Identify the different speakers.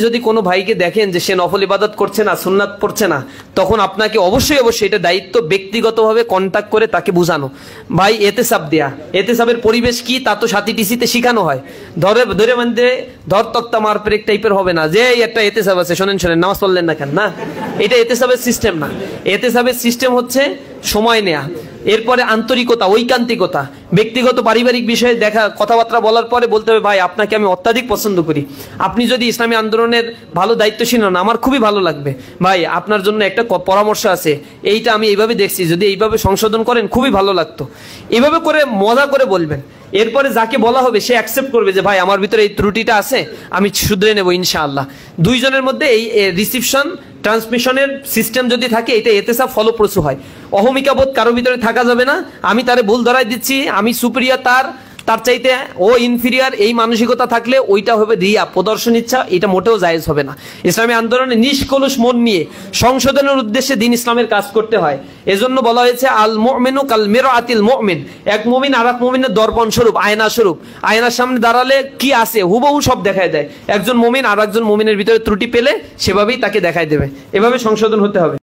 Speaker 1: যদি কোনো ভাইকে দেখেন যে সে নফল ইবাদত করছে না, সুন্নাত পড়ছে না, তখন আপনাকে অবশ্যই এটা দায়িত্ব ব্যক্তিগতভাবে কন্টাক্ট করে তাকে বোঝানো, ভাই এতেসাব দেয়া। এতেসাবের পরিবেশ কি তা তো সাথী টিসিতে শিখানো হয়। ধরে মধ্যে ধর তক্তা মার পেরেক টাইপের হবে না যে একটা এতেসাব আছে, শোনেন নামাজ পড়লেন না কেন, না, এটা এতেসাবের সিস্টেম না। এতেসাবের সিস্টেম হচ্ছে সময় নেয়া, এরপরে আন্তরিকতা, ঐকান্তিকতা, ব্যক্তিগত পারিবারিক বিষয়ে দেখা কথাবার্তা বলার পরে বলতে হবে ভাই আপনাকে আমি অত্যাধিক পছন্দ করি, আপনি যদি ইসলামী আন্দোলনের ভালো দায়িত্বশীল হন আমার খুবই ভালো লাগবে, ভাই আপনার জন্য একটা পরামর্শ আছে, এইটা আমি এইভাবে দেখছি, যদি এইভাবে সংশোধন করেন খুবই ভালো লাগতো। এইভাবে করে মজা করে বলবেন। এরপরে যাকে বলা হবে সে অ্যাকসেপ্ট করবে যে ভাই আমার ভিতরে এই ত্রুটিটা আছে, আমি শুধরে নেব ইনশাআল্লাহ। দুইজনের মধ্যে এই রিসিপশন ট্রান্সমিশনের সিস্টেম যদি থাকে, এটা এতেসাব ফলপ্রসূ হয়। অহমিকা বোধ কারো ভিতরে থাকা যাবে না, আমি তারে ভুল ধরাই দিচ্ছি, আমি সুপিরিয়র তার চাইতে ও ইনফিরিয়ার, এই মানসিকতা থাকলে ওইটা হবে রিয়া, প্রদর্শন ইচ্ছা, এটা মোটেও জায়েজ হবে না। ইসলামী আন্দোলনে নিষ্কলুষ মন নিয়ে সংশোধনের উদ্দেশ্যে দিন ইসলামের কাজ করতে হয়। এজন্য বলা হয়েছে আল মুমিনু কাল মিরআতিল মুমিন, এক মুমিন আরেক মুমিনের দর্পণ স্বরূপ, আয়না স্বরূপ। আয়নার সামনে দাঁড়ালে কি আছে হুবহু সব দেখায় দেয়। একজন মুমিন আর একজন মুমিনের ভিতরে ত্রুটি পেলে সেভাবেই তাকে দেখায় দেবে। এভাবে সংশোধন হতে হবে।